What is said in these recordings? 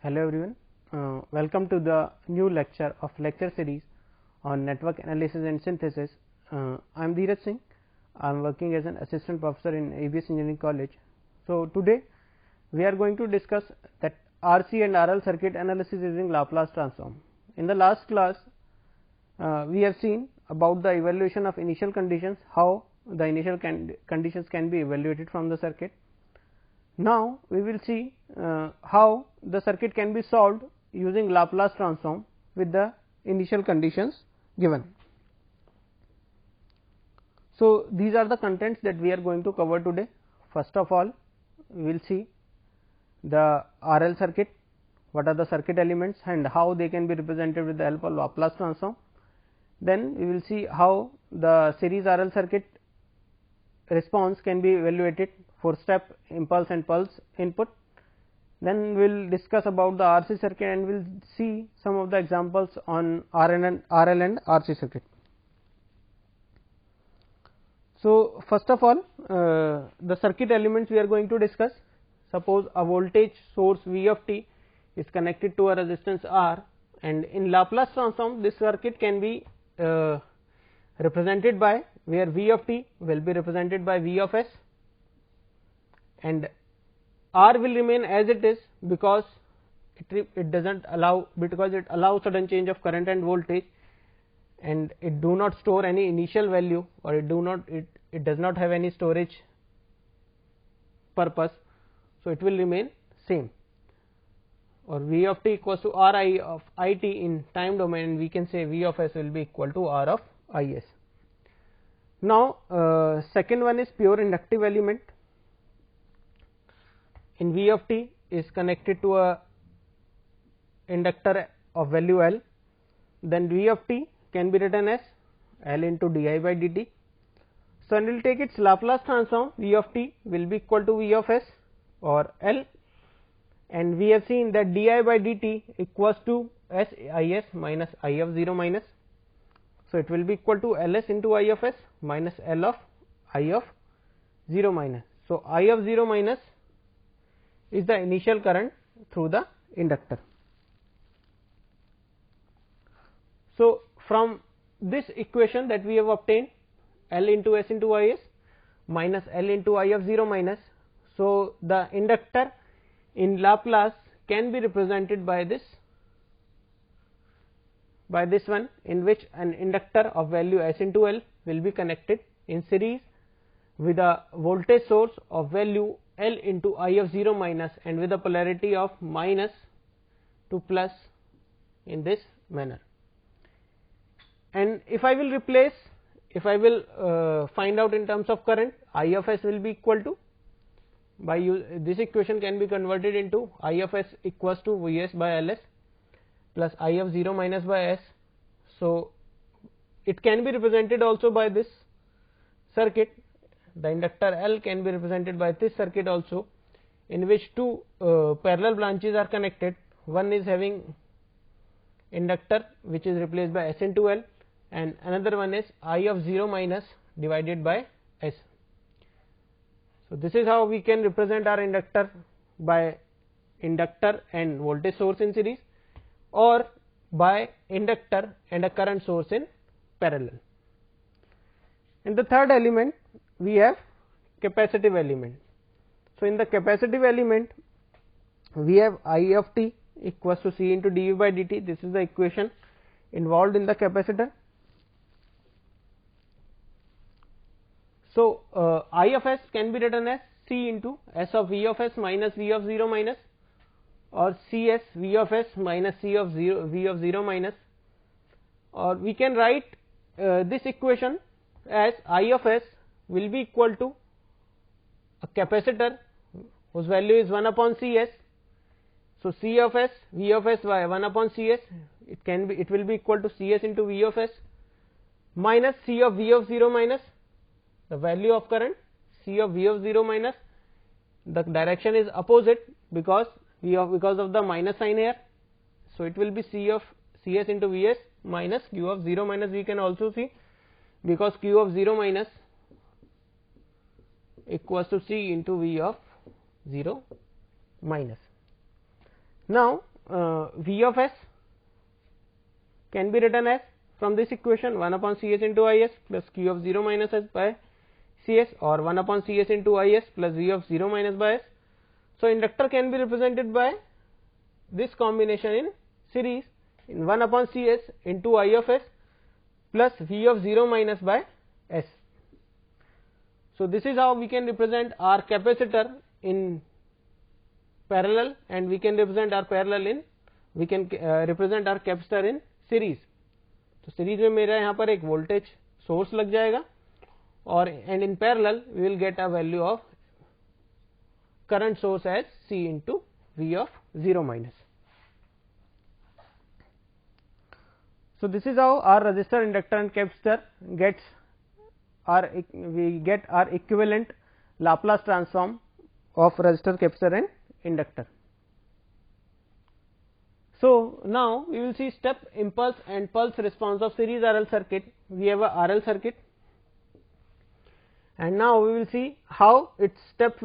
Hello everyone, welcome to the new lecture of lecture series on network analysis and synthesis. I am Dheeraj Singh. I am working as an assistant professor in ABS Engineering College. So today we are going to discuss that RC and RL circuit analysis using Laplace transform. In the last class we have seen about the evaluation of initial conditions, how the initial conditions can be evaluated from the circuit. Now we will see how the circuit can be solved using Laplace transform with the initial conditions given. So these are the contents that we are going to cover today. First of all, we will see the RL circuit, what are the circuit elements and how they can be represented with the help of Laplace transform. Then we will see how the series RL circuit response can be evaluated for step impulse and pulse input. Then we will discuss about the RC circuit and we will see some of the examples on RL and RC circuit. So first of all, the circuit elements we are going to discuss. Suppose a voltage source V of t is connected to a resistance R, and in Laplace transform this circuit can be represented by, where V of t will be represented by V of s, and R will remain as it is because it doesn't allow, because it allows sudden change of current and voltage, and it do not store any initial value, or it does not have any storage purpose. So it will remain same, or V of t equals to R I of I t in time domain, and we can say V of s will be equal to R of I s. Now second one is pure inductive element. In V of t is connected to a inductor of value L, then V of t can be written as L into di by dt. So and we will take its Laplace transform, V of t will be equal to V of s or L, and we have seen that di by dt equals to S I s minus I of 0 minus. So it will be equal to L s into I of s minus L of I of 0 minus. So I of 0 minus is the initial current through the inductor. So from this equation that we have obtained, L into S into I s minus L into I of 0 minus, so the inductor in Laplace can be represented by this one, in which an inductor of value S into L will be connected in series with a voltage source of value L into I of 0 minus, and with a polarity of minus to plus in this manner. And if I will replace, if I will find out in terms of current, I of s will be equal to, by this equation can be converted into I of s equals to V s by L s plus I of 0 minus by s. So it can be represented also by this circuit. The inductor L can be represented by this circuit also, in which two parallel branches are connected. One is having inductor which is replaced by S into L, and another one is I of 0 minus divided by S. So this is how we can represent our inductor, by inductor and voltage source in series, or by inductor and a current source in parallel. And the third element we have capacitive element. So in the capacitive element we have I of t equals to C into dV by dt. This is the equation involved in the capacitor. So I of s can be written as C into S of V of s minus V of 0 minus, or CS V of s minus C of 0 V of 0 minus, or we can write this equation as I of s will be equal to a capacitor whose value is 1 upon Cs. So C of s V of s by 1 upon Cs, it will be equal to Cs into V of s minus C of V of 0 minus, the value of current C of V of 0 minus, the direction is opposite because of the minus sign here. So it will be C of Cs into Vs minus Q of 0 minus. We can also see, because Q of 0 minus equals to C into V of 0 minus. Now V of s can be written as from this equation 1 upon Cs into Is plus Q of 0 minus s by Cs, or 1 upon Cs into Is plus V of 0 minus by s. So, inductor can be represented by this combination in series in 1 upon Cs into I of s plus V of 0 minus by s. So, this is how we can represent our capacitor in parallel, and we can represent our capacitor in series. तो series में मेरा यहाँ पर एक voltage source लग जाएगा, और and in parallel we will get a value of current source as C into V of 0 minus. So this is how our resistor, inductor and capacitor we get our equivalent Laplace transform of resistor, capacitor and inductor. So now we will see step impulse and pulse response of series RL circuit. We have a RL circuit, and now we will see how its step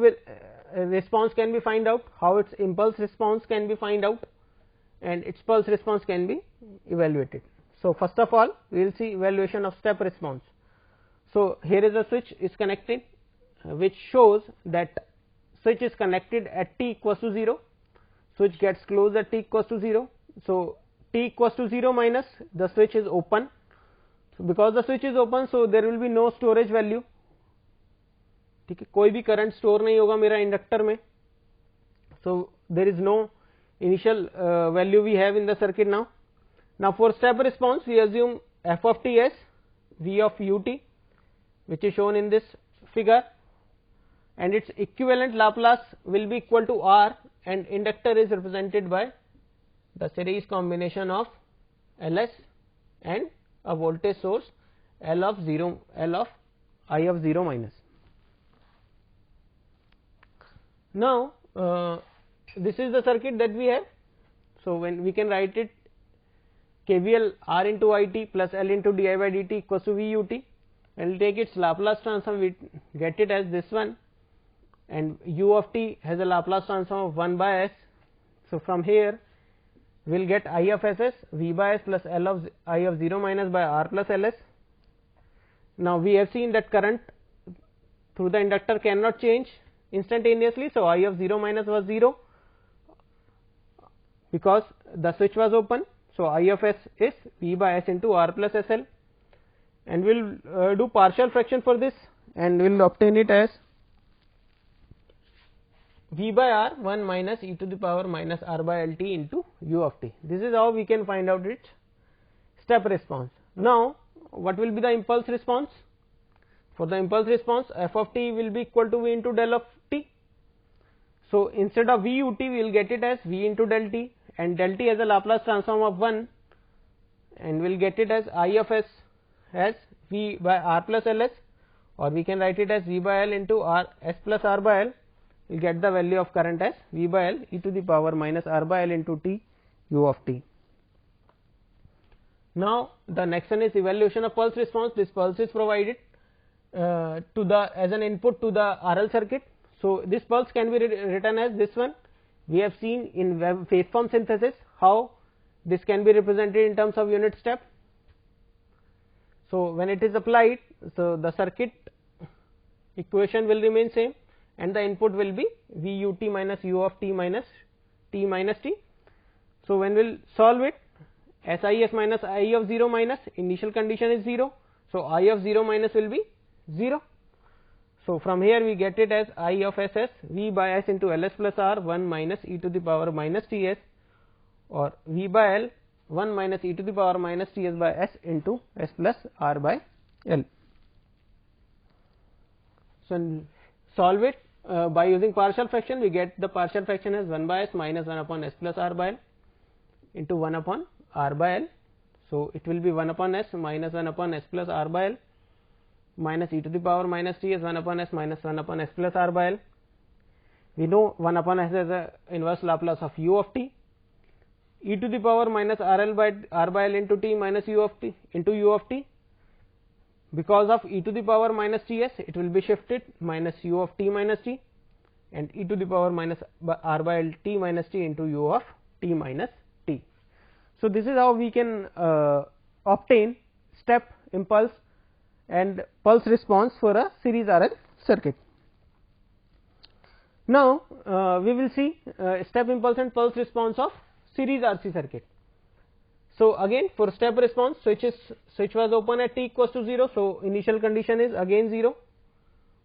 response can be find out, how its impulse response can be find out, and its pulse response can be evaluated. So first of all, we will see evaluation of step response. So here is a switch is connected, which shows that switch is connected at t equals to 0. Switch gets closed at t equals to 0. So t equals to 0 minus, the switch is open. So because the switch is open, so there will be no storage value. ठीक है, कोई भी current store नहीं होगा मेरा inductor में. So there is no initial value we have in the circuit now. Now for step response, we assume f of t as V of ut, which is shown in this figure, and its equivalent Laplace will be equal to R, and inductor is represented by the series combination of Ls and a voltage source L of I of 0 minus. Now this is the circuit that we have. So when we can write it, KVL R into IT plus L into di by dt equals to V ut, and take its Laplace transform, we get it as this one, and u of t has a Laplace transform of 1 by s. So from here we will get I of s as V by s plus L of I of 0 minus by R plus Ls. Now we have seen that current through the inductor cannot change instantaneously, so I of 0 minus was 0 because the switch was open. So I of s is V by s into R plus SL, and we will do partial fraction for this, and we will obtain it as V by R 1 minus e to the power minus R by L t into u of t. This is how we can find out its step response. Now what will be the impulse response? For the impulse response, f of t will be equal to V into del of t. So instead of V ut, we will get it as V into del t, and del t has a Laplace transform of 1, and we will get it as I of s as V by R plus Ls, or we can write it as V by L into R s plus R by L. We will get the value of current as V by L e to the power minus R by L into t u of t. Now the next one is evaluation of pulse response. This pulse is provided as an input to the RL circuit. So this pulse can be written as this one. We have seen in waveform synthesis how this can be represented in terms of unit step. So when it is applied, so the circuit equation will remain same, and the input will be V ut minus u of t minus t minus t. So when we will solve it, SIS minus I of 0 minus, initial condition is 0, so I of 0 minus will be 0. So from here we get it as I of s as V by s into Ls plus R 1 minus e to the power minus Ts, or V by L 1 minus e to the power minus Ts by s into s plus R by L. So solve it by using partial fraction. We get the partial fraction as 1 by s minus 1 upon s plus R by L into 1 upon R by L. So it will be 1 upon s minus 1 upon s plus R by L minus e to the power minus t is 1 upon s minus 1 upon s plus R by L. We know 1 upon s is a inverse Laplace of u of t, e to the power minus R by L into t minus u of t into u of t. Because of e to the power minus Ts, it will be shifted minus u of t minus t, and e to the power minus R by L t minus t into u of t minus t. So, this is how we can obtain step impulse and pulse response for a series RL circuit. Now, we will see step impulse and pulse response of series RC circuit. So, again for step response, switch was open at t equals to 0. So, initial condition is again 0,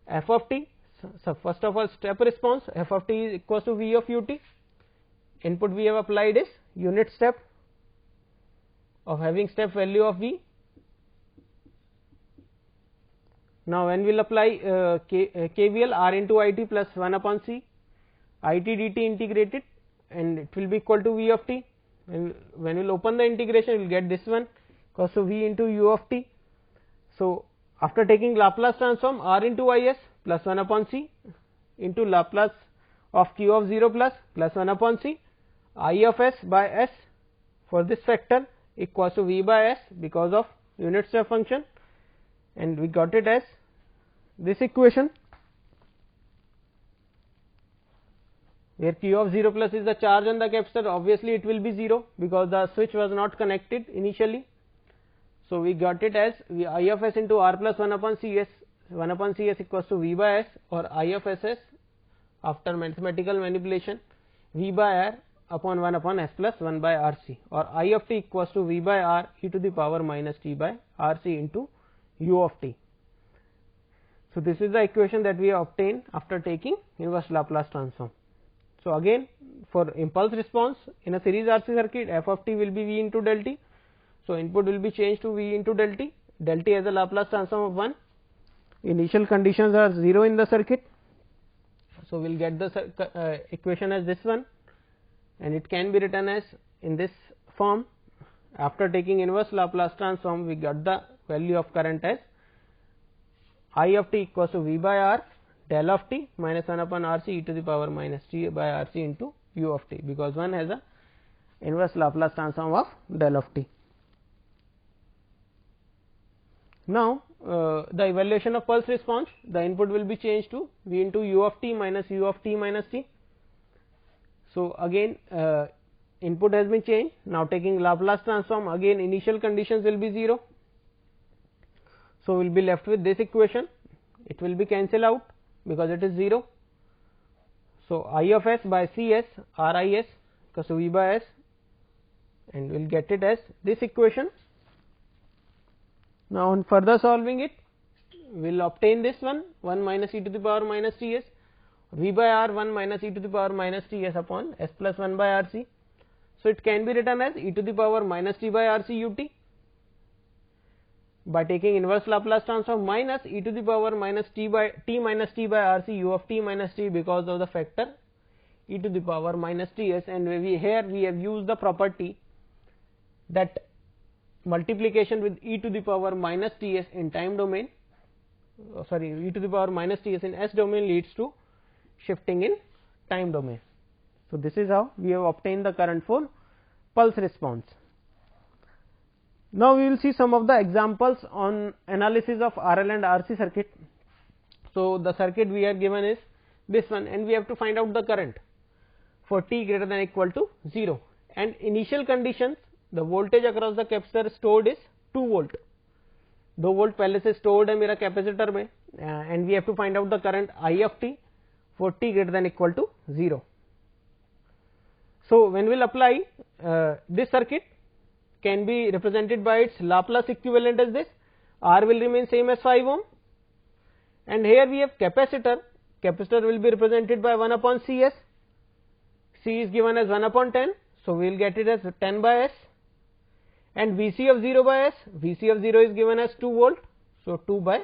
f of t. So, first of all step response, f of t is equals to v of ut. Input we have applied is unit step of having step value of v. Now, when we will apply KVL, r into it plus 1 upon c, it dt integrated, and it will be equal to v of t. And when we will open the integration, we will get this one equals to v into u of t. So, after taking Laplace transform, r into is plus 1 upon c into Laplace of q of 0 plus 1 upon c, I of s by s for this factor equals to v by s because of unit step function, and we got it as this equation, where q of 0 plus is the charge on the capacitor. Obviously, it will be 0 because the switch was not connected initially. So, we got it as I of s into r plus 1 upon c s, 1 upon c s equals to v by s, or I of s s after mathematical manipulation v by r upon 1 upon s plus 1 by r c, or I of t equals to v by r e to the power minus t by r c into u of t. So, this is the equation that we obtain after taking inverse Laplace transform. So, again for impulse response in a series RC circuit, f of t will be v into del t. So, input will be changed to v into del t as a Laplace transform of 1. Initial conditions are 0 in the circuit. So, we will get the equation as this one, and it can be written as in this form. After taking inverse Laplace transform, we got the value of current as I of t equals to v by r del of t minus 1 upon r c e to the power minus t by r c into u of t, because one has a inverse Laplace transform of del of t. Now, the evaluation of pulse response, the input will be changed to v into u of t minus u of t minus t. So, again input has been changed. Now, taking Laplace transform, again initial conditions will be 0. So, we will be left with this equation, it will be cancel out because it is 0. So, I of s by c s r I s equals to v by s, and we will get it as this equation. Now, on further solving it, we will obtain this one 1 minus e to the power minus t s, v by r 1 minus e to the power minus t s upon s plus 1 by r c. So, it can be written as e to the power minus t by r c u t by taking inverse Laplace transform minus e to the power minus t by t minus t by r c u of t minus t because of the factor e to the power minus t s, and here we have used the property that multiplication with e to the power minus t s in time domain, e to the power minus t s in s domain leads to shifting in time domain. So, this is how we have obtained the current for pulse response. Now, we will see some of the examples on analysis of RL and RC circuit. So, the circuit we are given is this one, and we have to find out the current for t greater than or equal to 0, and initial conditions, the voltage across the capacitor stored is 2 volt. 2 volt पहले से stored है मेरा capacitor में, and we have to find out the current I of t for t greater than or equal to 0. So, when we will apply this circuit can be represented by its Laplace equivalent as this, R will remain same as 5 ohm, and here we have capacitor will be represented by 1 upon C s, C is given as 1 upon 10. So, we will get it as 10 by s, and Vc of 0 by s, Vc of 0 is given as 2 volt. So, 2 by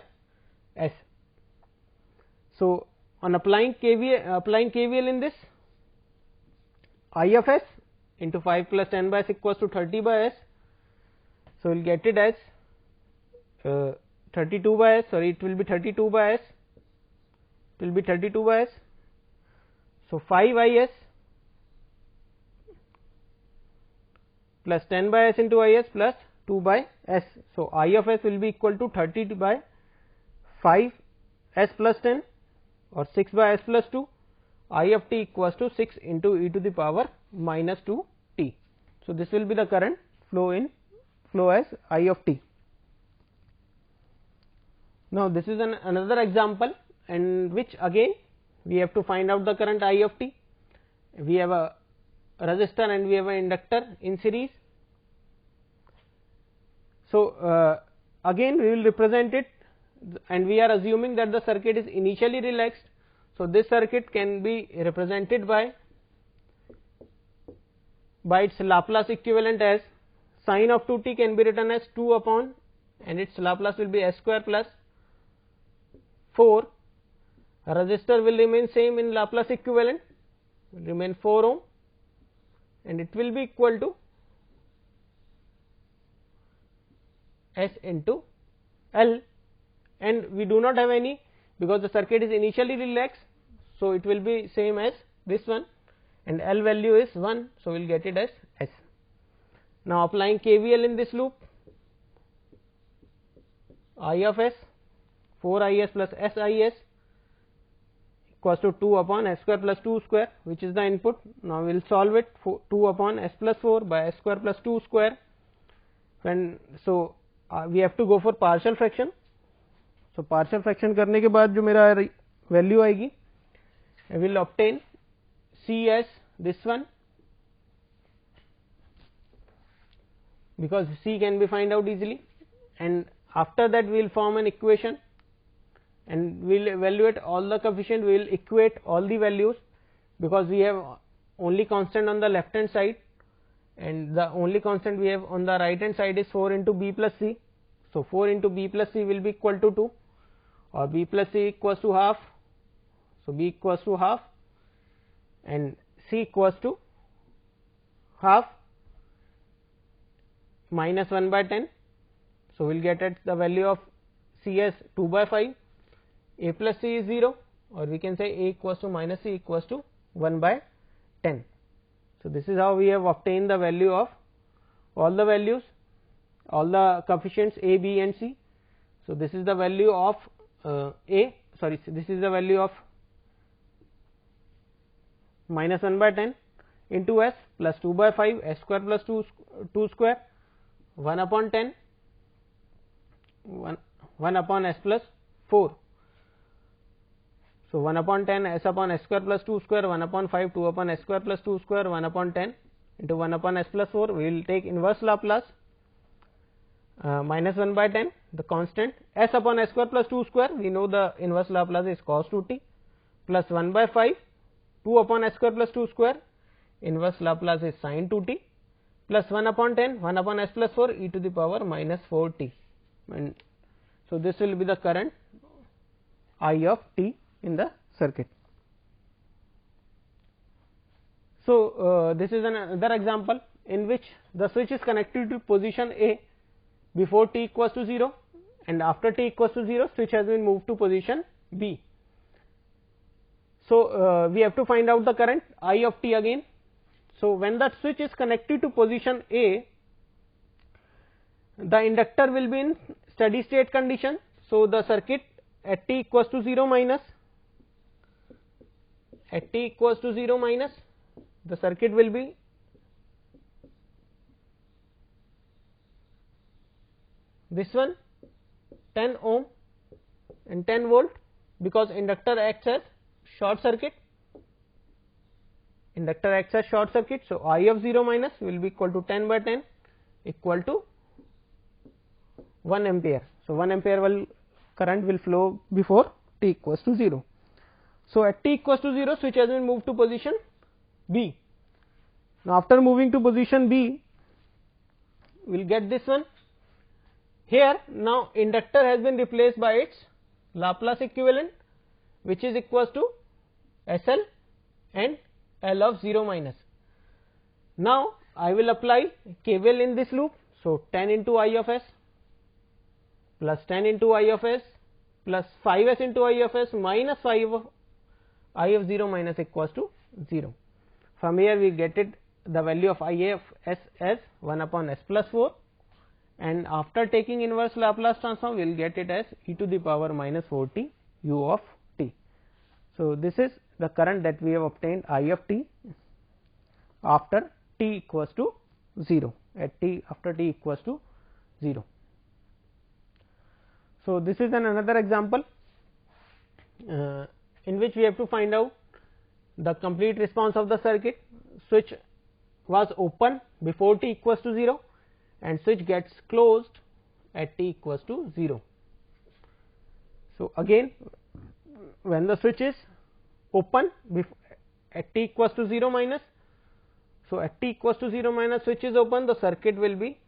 s. So, on applying KVL in this, I of s into 5 plus 10 by s equals to 30 by s. So, we will get it as 32 by s, sorry, it will be 32 by s, it will be 32 by s. So, 5 I s plus 10 by s into I s plus 2 by s. So, I of s will be equal to 30 by 5 s plus 10 or 6 by s plus 2, I of t equals to 6 into e to the power minus 2 So, this will be the current flow as I of t. Now, this is another example, and which again we have to find out the current I of t. We have a resistor and we have an inductor in series. So, again we will represent it, and we are assuming that the circuit is initially relaxed. So, this circuit can be represented by its Laplace equivalent as sin of 2t can be written as 2 upon, and its Laplace will be s square plus 4. A resistor will remain same in Laplace equivalent, will remain 4 ohm, and it will be equal to S into L, and we do not have any because the circuit is initially relaxed. So, it will be same as this one, and L value is 1. So, we will get it as S. Now, applying KVL in this loop, I of S 4 I S plus S I S equals to 2 upon S square plus 2 square, which is the input. Now, we will solve it. 2 upon S plus 4 by S square plus 2 square. So, we have to go for partial fraction. So, partial fraction करने के बाद जो मेरा value आएगी, I will obtain C as this one, because C can be find out easily, and after that we will form an equation and we will evaluate all the coefficient. We will equate all the values, because we have only constant on the left hand side, and the only constant we have on the right hand side is 4 into b plus c. So, 4 into b plus c will be equal to 2, or b plus c equals to half. So, b equals to half and c equals to half minus 1 by 10. So, we will get at the value of c as 2 by 5, a plus c is 0, or we can say a equals to minus c equals to 1 by 10. So, this is how we have obtained the value of all the values, all the coefficients a, b and c. So, this is the value of this is the value of minus 1 by 10 into S plus 2 by 5 S square plus 2 square 1 upon 10 1 upon S plus 4. So, 1 upon 10 S upon S square plus 2 square 1 upon 5 2 upon S square plus 2 square 1 upon 10 into 1 upon S plus 4. We will take inverse Laplace minus 1 by 10, the constant S upon S square plus 2 square, we know the inverse Laplace is cos 2t, plus 1 by 5 2 upon S square plus 2 square, inverse Laplace is sin 2t, plus 1 upon 10 1 upon S plus 4 e to the power minus 4t. And so, this will be the current I of t in the circuit. So, this is another example in which the switch is connected to position A before t equals to 0, and after t equals to 0 switch has been moved to position B. So, we have to find out the current I of t again. So, when the switch is connected to position A, the inductor will be in steady state condition. So, the circuit at t equals to 0 minus, the circuit will be this one 10 ohm and 10 volt, because inductor acts as short circuit. So, I of 0 minus will be equal to 10 by 10 equal to 1 ampere. So, 1 ampere current will flow before t equals to 0. So, at t equals to 0 switch has been moved to position B. Now, after moving to position B, we will get this one. Here now inductor has been replaced by its Laplace equivalent, which is equals to SL and L of 0 minus. Now, I will apply KVL in this loop. So, 10 into I of S plus 10 into I of S plus 5s into I of S minus 5 of I of 0 minus equals to 0. From here we get it the value of I of S as 1 upon S plus 4, and after taking inverse Laplace transform we will get it as e to the power minus 4t u of t. So, this is the current that we have obtained I of t after t equals to 0 at t after t equals to 0. So, this is another example in which we have to find out the complete response of the circuit. Switch was open before t equals to 0 and switch gets closed at t equals to 0. So, again when the switch is open at t equals to 0 minus. So, at t equals to 0 minus switch is open, the circuit will be,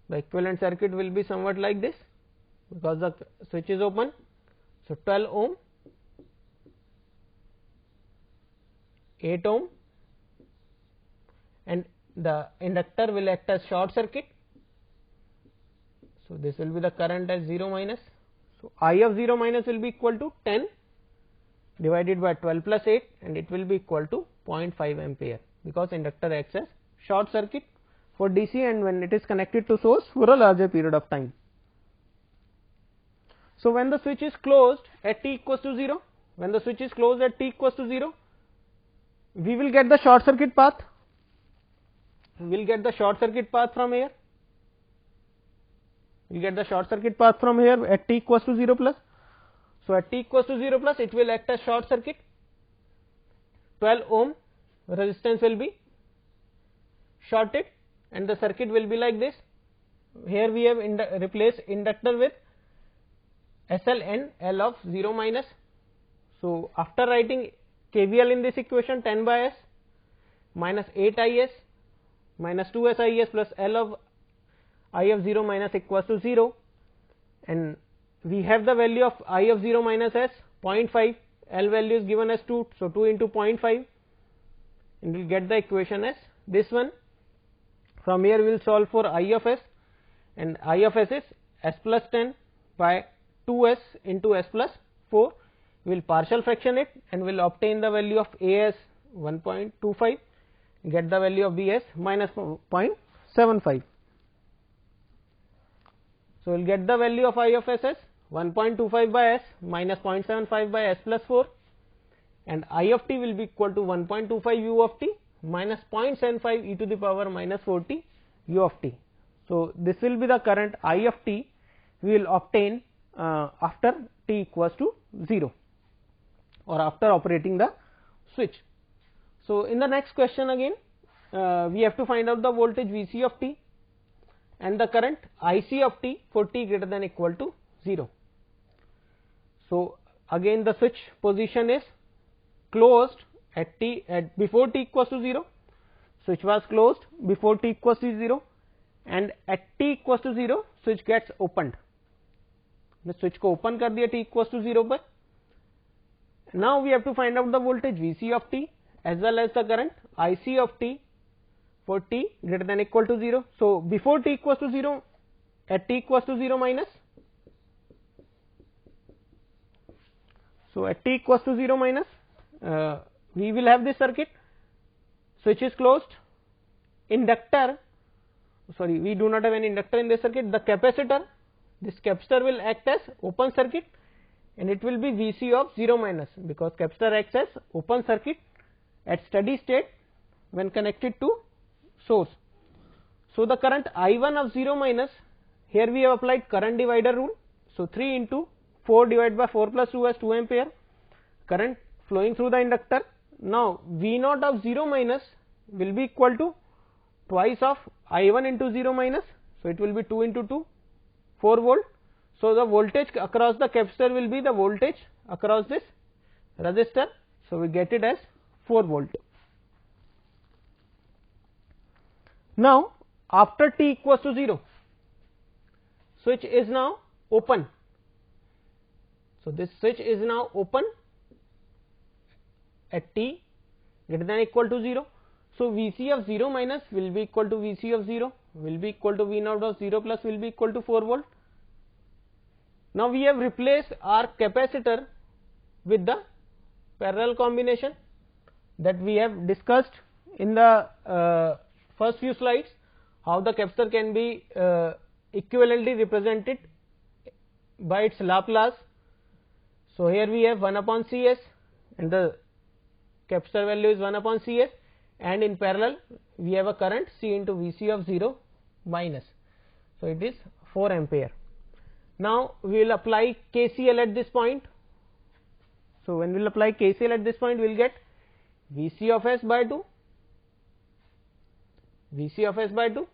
the equivalent circuit will be somewhat like this, because the switch is open. So, 12 ohm, 8 ohm, and the inductor will act as short circuit. So, this will be the current as 0 minus. So, I of 0 minus will be equal to 10 divided by 12 plus 8, and it will be equal to 0.5 ampere, because inductor acts as short circuit for DC and when it is connected to source for a larger period of time. So, when the switch is closed at t equals to 0, when the switch is closed at t equals to 0, we will get the short circuit path. We will get the short circuit path from here. We get the short circuit path from here at t equals to 0 plus. So, at t equals to 0 plus, it will act as short circuit. 12 ohm resistance will be shorted and the circuit will be like this. Here we have replaced inductor with SL and L of 0 minus. So, after writing KVL in this equation, 10 by S minus 8 IS minus 2 SIS plus L of I of 0 minus equals to 0, and we have the value of I of 0 minus as 0.5, L value is given as 2. So, 2 into 0.5, and we will get the equation as this one. From here we will solve for I of S, and I of S is S plus 10 by 2S into S plus 4. We will partial fraction it and will obtain the value of A as 1.25, get the value of B as minus 0.75. So, we will get the value of I of S as 1.25 by S minus 0.75 by S plus 4, and I of t will be equal to 1.25 u of t minus 0.75 e to the power minus 40 u of t. So, this will be the current I of t we will obtain after t equals to 0 or after operating the switch. So, in the next question again we have to find out the voltage V c of t and the current I c of t for t greater than equal to 0. So, again the switch position is closed at before t equals to 0, switch was closed before t equals to 0, and at t equals to 0 switch gets opened. The switch को open कर दिया t equals to 0 पर. Now we have to find out the voltage V c of t as well as the current I c of t for t greater than equal to 0. So, before t equals to 0, at t equals to 0 minus. So, at t equals to 0 minus, we will have this circuit, switch is closed, inductor, sorry, we do not have any inductor in this circuit, the capacitor, this capacitor will act as open circuit and it will be V c of 0 minus, because capacitor acts as open circuit at steady state when connected to source. So, the current I 1 of 0 minus, here we have applied current divider rule. So, 3 into 4 divided by 4 plus 2 as 2 ampere current flowing through the inductor. Now, V naught of 0 minus will be equal to twice of I 1 into 0 minus. So, it will be 2 into 2, 4 volt. So, the voltage across the capacitor will be the voltage across this resistor. So, we get it as 4 volt. Now, after t equals to 0, switch is now open. So, this switch is now open at t greater than equal to 0. So, V c of 0 minus will be equal to V c of 0, will be equal to V naught of 0 plus will be equal to 4 volt. Now, we have replaced our capacitor with the parallel combination that we have discussed in the first few slides, how the capacitor can be equivalently represented by its Laplace. So, here we have 1 upon Cs and the capacitor value is 1 upon Cs, and in parallel we have a current C into Vc of 0 minus. So, it is 4 ampere. Now, we will apply KCL at this point. So, when we will apply KCL at this point, we will get Vc of s by 2, Vc of s by 2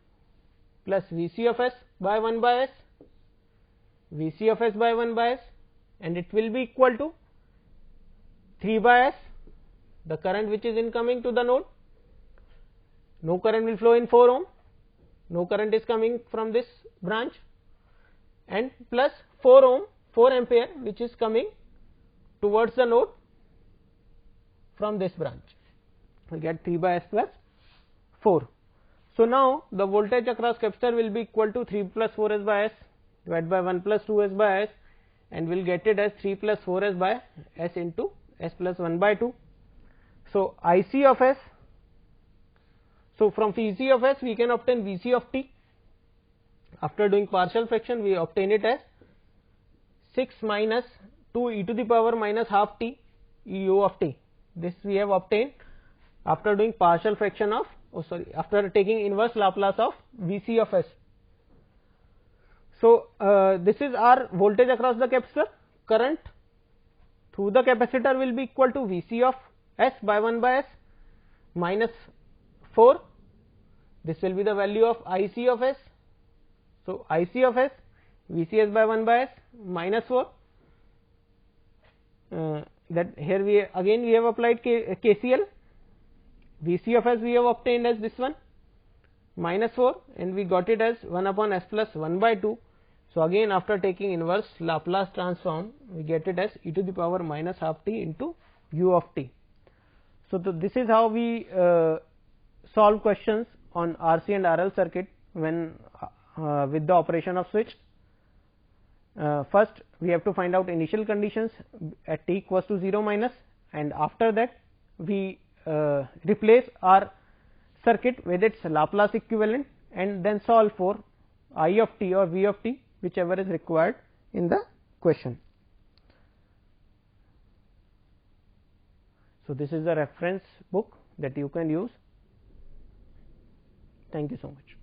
plus Vc of s by 1 by s, Vc of s by 1 by s, and it will be equal to 3 by s, the current which is incoming to the node. No current will flow in 4 ohm, no current is coming from this branch, and plus 4 ohm, 4 ampere which is coming towards the node from this branch. We get 3 by s plus 4. So, now the voltage across capacitor will be equal to 3 plus 4 s by s divided by 1 plus 2 s by s, and we will get it as 3 plus 4 s by s into s plus 1 by 2. So, IC of s. So, from Vc of s we can obtain Vc of t. After doing partial fraction, we obtain it as 6 minus 2 e to the power minus half t u of t. This we have obtained after doing partial fraction of, after taking inverse Laplace of Vc of s. So, this is our voltage across the capacitor. Current through the capacitor will be equal to Vc of s by 1 by s minus 4. This will be the value of IC of s. So, IC of s Vcs by 1 by s minus 4, that here we again we have applied KCL. Vc of s we have obtained as this one minus 4, and we got it as 1 upon s plus 1 by 2. So, again after taking inverse Laplace transform, we get it as e to the power minus half t into u of t. So, this is how we solve questions on RC and RL circuit when with the operation of switch. First we have to find out initial conditions at t equals to 0 minus, and after that we replace our circuit with its Laplace equivalent and then solve for I of t or V of t, whichever is required in the question. So, this is the reference book that you can use. Thank you so much.